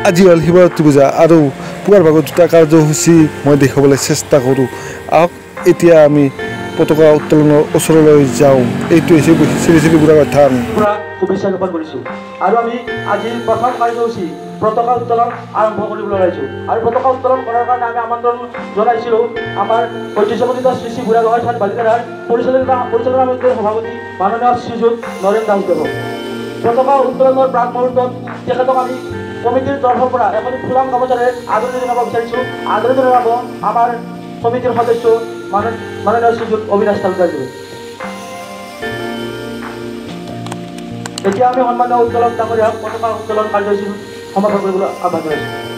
আজি হ'ল শিৱৰাত্ৰি পূজা আৰু পুৱাৰ ভাগত দুটা কাৰ্যসূচী মই দেখুৱাবলৈ চেষ্টা কৰোঁ। আহক এতিয়া আমি পতাকা উত্তোলনৰ ওচৰলৈ যাওঁ। এইটো হৈছে শ্ৰী শ্ৰী বুঢ়াগোঁসাই থান। শুভেচ্ছা জ্ঞাপন কৰিছোঁ আৰু আমি আজি প্ৰথম কাৰ্যসূচী পতাকা উত্তোলন আৰম্ভ কৰিবলৈ ওলাইছোঁ আৰু পতাকা উত্তোলন কৰাৰ কাৰণে আমি আমন্ত্ৰণ জনাইছিলোঁ আমাৰ ঐতিহ্যমণ্ডিত শ্ৰী শ্ৰী বুঢ়াগোঁসাই থান বালিতাৰাৰ পৰিচালনা সমিতিৰ সভাপতি মাননীয় শ্ৰীযুত নৰেন দাসদেৱক। পতাকা উত্তোলনৰ প্ৰাক মুহূৰ্তত তেখেতক আমি কমিটিৰ তৰফৰ পৰা এখন ফুলাম গামোচাৰে আদৰণি জনাব বিচাৰিছোঁ। আদৰণি জনাব আমাৰ সমিতিৰ সদস্য মাননীয় শ্ৰীযুত অবিনাশ তালুকদাৰজী। এতিয়া আমি সন্মানীয় উত্তোলন ডাঙৰীয়াক পতাকা উত্তোলন কাৰ্যসূচী সমাপন কৰিবলৈ আহ্বান জনাইছোঁ।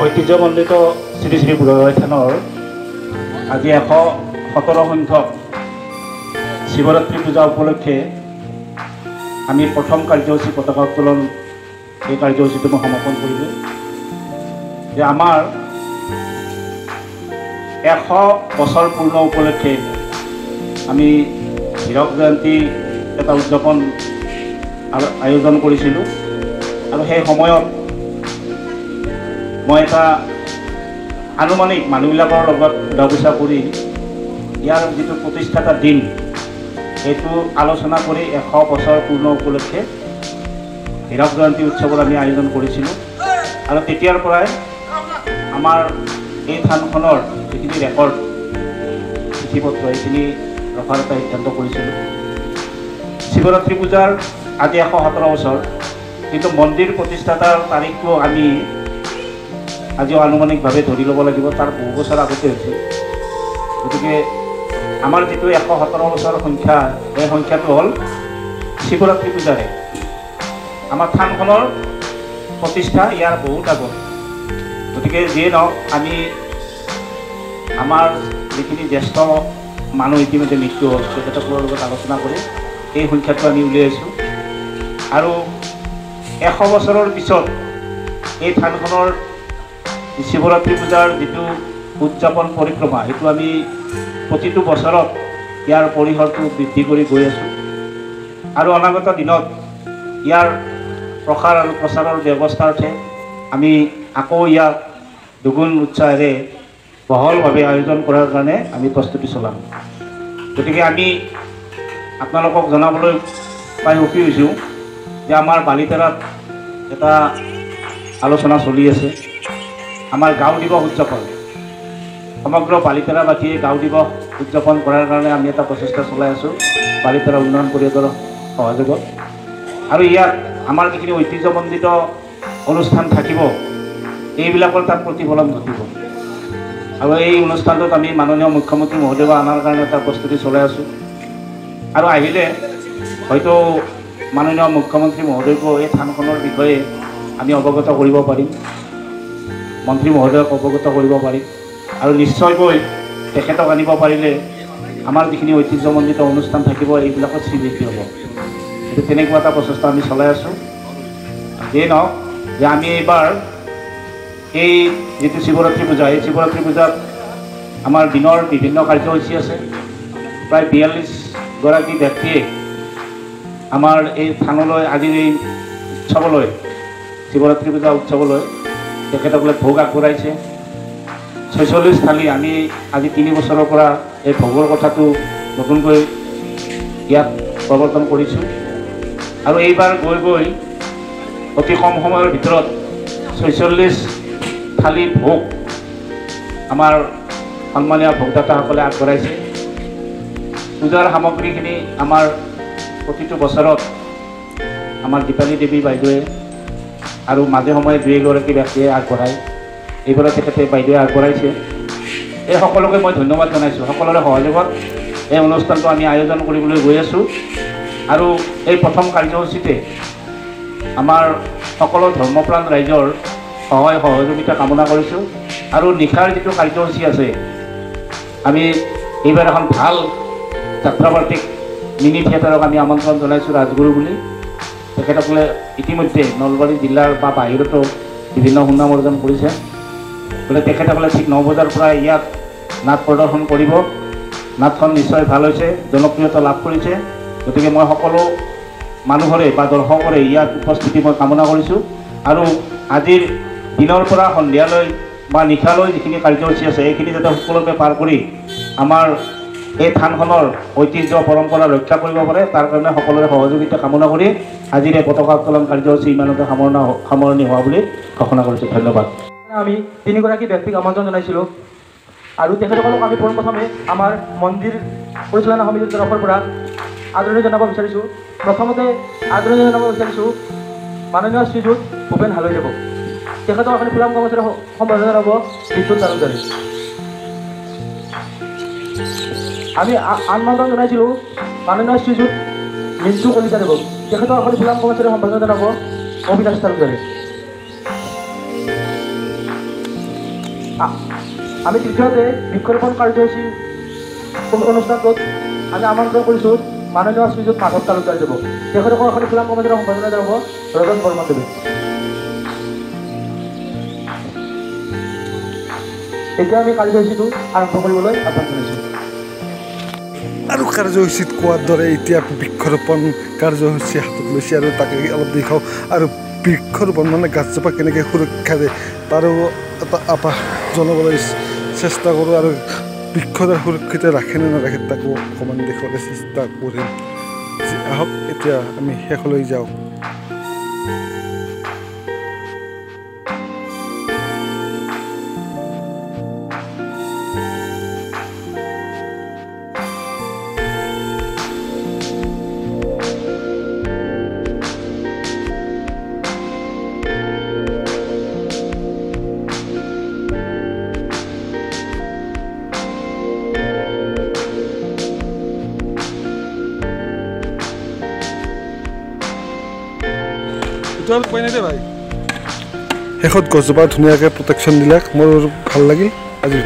ঐতিহ্যমণ্ডিত শ্ৰী শ্ৰী বুঢ়াগোঁসাই থানৰ আজি 117 সংখ্যক শিৱৰাত্ৰি পূজা উপলক্ষে আমি প্ৰথম কাৰ্যসূচী পতাকা উত্তোলন এই কাৰ্যসূচীটো মই সমাপন কৰিলোঁ। যে আমাৰ 100 বছৰ পূৰ্ণ উপলক্ষে আমি হীৰক জয়ন্তী এটা উদযাপন আয়োজন কৰিছিলোঁ আৰু সেই সময়ত মই এটা আনুমানিক মানুহবিলাকৰ লগত সোধা পোছা কৰি ইয়াৰ যিটো প্ৰতিষ্ঠাতা দিন সেইটো আলোচনা কৰি 100 বছৰ পূৰ্ণ উপলক্ষে হীৰক জয়ন্তী উৎসৱৰ আমি আয়োজন কৰিছিলোঁ আৰু তেতিয়াৰ পৰাই আমাৰ এই থানখনৰ যিখিনি ৰেকৰ্ড চিঠিপত্ৰ এইখিনি ৰখাৰ এটা সিদ্ধান্ত কৰিছিলোঁ। শিৱৰাত্ৰি পূজাৰ আজি 117 বছৰ, কিন্তু মন্দিৰ প্ৰতিষ্ঠাতাৰ তাৰিখটো আমি আজি আনুমানিকভাৱে ধৰি ল'ব লাগিব, তাৰ বহু বছৰ আগতে হৈছে। গতিকে আমাৰ যিটো 117 বছৰ সংখ্যা, এই সংখ্যাটো হ'ল শিৱৰাত্ৰি পূজাৰে। আমাৰ থানখনৰ প্ৰতিষ্ঠা ইয়াৰ বহুত আগত। গতিকে যিয়ে নহওক আমি আমাৰ যিখিনি জ্যেষ্ঠ মানুহ ইতিমধ্যে মৃত্যু হ'ল তেখেতসকলৰ লগত আলোচনা কৰি এই সংখ্যাটো আমি উলিয়াইছোঁ আৰু 100 বছৰৰ পিছত এই থানখনৰ শিৱৰাত্ৰি পূজাৰ যিটো উদযাপন পৰিক্ৰমা সেইটো আমি প্ৰতিটো বছৰত ইয়াৰ পৰিসৰটো বৃদ্ধি কৰি গৈ আছোঁ আৰু অনাগত দিনত ইয়াৰ প্ৰসাৰ আৰু প্ৰচাৰৰ ব্যৱস্থাৰ্থে আমি আকৌ ইয়াক দুগুণ উৎসাহেৰে বহলভাৱে আয়োজন কৰাৰ কাৰণে আমি প্ৰস্তুতি চলাম। গতিকে আমি আপোনালোকক জনাবলৈ পাই সুখী হৈছোঁ যে আমাৰ বালিতাৰাত এটা আলোচনা চলি আছে। আমাৰ গাঁও দিৱস উদযাপন, সমগ্ৰ বালিতাৰাবাসীয়ে গাঁও দিৱস উদযাপন কৰাৰ কাৰণে আমি এটা প্ৰচেষ্টা চলাই আছোঁ বালিতাৰা উন্নয়ন পৰিষদৰ সহযোগত। আৰু ইয়াত আমাৰ যিখিনি ঐতিহ্যমণ্ডিত অনুষ্ঠান থাকিব এইবিলাকৰ তাত প্ৰতিফলন ঘটিব আৰু এই অনুষ্ঠানটোত আমি মাননীয় মুখ্যমন্ত্ৰী মহোদয়ক অনাৰ কাৰণে এটা প্ৰস্তুতি চলাই আছোঁ আৰু আহিলে হয়তো মাননীয় মুখ্যমন্ত্ৰী মহোদয়কো এই থানখনৰ বিষয়ে আমি অৱগত কৰিব পাৰিম, মন্ত্ৰী মহোদয়ক অৱগত কৰিব পাৰিম আৰু নিশ্চয়কৈ তেখেতক আনিব পাৰিলে আমাৰ যিখিনি ঐতিহ্যমণ্ডিত অনুষ্ঠান থাকিব এইবিলাকত শ্ৰীবৃদ্ধি হ'ব। গতিকে তেনেকুৱা এটা প্ৰচেষ্টা আমি চলাই আছোঁ। যিয়ে নহওক যে আমি এইবাৰ এই যিটো শিৱৰাত্ৰি পূজা, এই শিৱৰাত্ৰি পূজাত আমাৰ দিনৰ বিভিন্ন কাৰ্যসূচী আছে। প্ৰায় 42গৰাকী ব্যক্তিয়ে আমাৰ এই থানলৈ আজিৰ এই উৎসৱলৈ, শিৱৰাত্ৰি পূজা উৎসৱলৈ তেখেতসকলে ভোগ আগবঢ়াইছে। 46 থালি আমি আজি 3 বছৰৰ পৰা এই ভোগৰ কথাটো নতুনকৈ ইয়াত প্ৰৱৰ্তন কৰিছোঁ আৰু এইবাৰ গৈ গৈ অতি কম সময়ৰ ভিতৰত 46 থালি ভোগ আমাৰ সন্মানীয় ভোগদাতাসকলে আগবঢ়াইছে। পূজাৰ সামগ্ৰীখিনি আমাৰ প্ৰতিটো বছৰত আমাৰ দীপালী দেৱী বাইদেৱে আৰু মাজে সময়ে 2-এগৰাকী ব্যক্তিয়ে আগবঢ়ায়। এইবাৰ তেখেতে বাইদেৱে আগবঢ়াইছে। এই সকলোকে মই ধন্যবাদ জনাইছোঁ। সকলোৰে সহযোগত এই অনুষ্ঠানটো আমি আয়োজন কৰিবলৈ গৈ আছোঁ আৰু এই প্ৰথম কাৰ্যসূচীতে আমাৰ সকলো ধৰ্মপ্ৰাণ ৰাইজৰ সহায় সহযোগিতা কামনা কৰিছোঁ আৰু নিশাৰ যিটো কাৰ্যসূচী আছে আমি এইবাৰ এখন ভাল যাত্ৰাবাৰ্তিক মিনি থিয়েটাৰক আমি আমন্ত্ৰণ জনাইছোঁ ৰাজগুৰু বুলি। তেখেতসকলে ইতিমধ্যে নলবাৰী জিলাৰ বা বাহিৰতো বিভিন্ন সুনাম অৰ্জন কৰিছে। গতিকে তেখেতসকলে ঠিক 9 বজাৰ পৰা ইয়াত নাট প্ৰদৰ্শন কৰিব। নাটখন নিশ্চয় ভাল হৈছে, জনপ্ৰিয়তা লাভ কৰিছে। গতিকে মই সকলো মানুহৰে বা দৰ্শকৰে ইয়াত উপস্থিতি মই কামনা কৰিছোঁ। আৰু আজিৰ দিনৰ পৰা সন্ধিয়ালৈ বা নিশালৈ যিখিনি কাৰ্যসূচী আছে এইখিনি যাতে সকলোকে পাৰ কৰি আমাৰ এই থানখনৰ ঐতিহ্য পৰম্পৰা ৰক্ষা কৰিব পাৰে, তাৰ কাৰণে সকলোৰে সহযোগিতা কামনা কৰি আজিৰ এই পতাকা উত্তোলন কাৰ্যসূচী ইমানতে সামৰণি হোৱা বুলি ঘোষণা কৰিছোঁ। ধন্যবাদ। আমি 3গৰাকী ব্যক্তিক আমন্ত্ৰণ জনাইছিলোঁ আৰু তেখেতসকলক আমি পোনপ্ৰথমে আমাৰ মন্দিৰ পৰিচালনা সমিতিৰ তৰফৰ পৰা আদৰণি জনাব বিচাৰিছোঁ। প্ৰথমতে আদৰণি জনাব বিচাৰিছোঁ মাননীয় শ্ৰীযুত ভূপেন হালৈদেৱক। তেখেতক আপুনি ফুলাম গামোচাৰে সম্বৰ্ধনা জনাব বিদ্যুৎ তালুকদাৰে। আমি আমন্ত্ৰণ জনাইছিলোঁ মাননীয় শ্ৰীযুত মিণ্টু কলিতাদেৱক। তেখেতক আপুনি ফুলাম গামোচাৰে সম্বৰ্ধনা জনাব অবিনাশ তালুকদাৰে। আমি তৃতীয়তে বৃক্ষৰোপণ কাৰ্যসূচী অনুষ্ঠানটোত আমি আমন্ত্ৰণ কৰিছোঁ মাননীয় শ্ৰীযুত মাধৱ তালুকদাৰদেৱক। তেখেতক এখন ফুলাম গামোচাৰে সম্বৰ্ধনা জনাব ৰজন বৰ্মনদেৱে। এতিয়া আমি কাৰ্যসূচীটো আৰম্ভ কৰিবলৈ আহ্বান জনাইছোঁ। আৰু কাৰ্যসূচীত কোৱাৰ দৰে এতিয়া বৃক্ষৰোপণ কাৰ্যসূচী হাতত লৈছে আৰু তাকে অলপ দেখাওঁ। আৰু বৃক্ষৰোপণ মানে গাছজোপা কেনেকৈ সুৰক্ষা দিয়ে তাৰো এটা আভাস জনাবলৈ চেষ্টা কৰোঁ। আৰু বৃক্ষডাল সুৰক্ষিত ৰাখে নে নাৰাখে তাকো অকণমান দেখুৱাবলৈ চেষ্টা কৰিম। আহক এতিয়া আমি শেষলৈ যাওঁ। শেষত গছজোপা ধুনীয়াকৈ প্ৰটেকশ্যন দিলে মোৰ ভাল লাগিল। আজি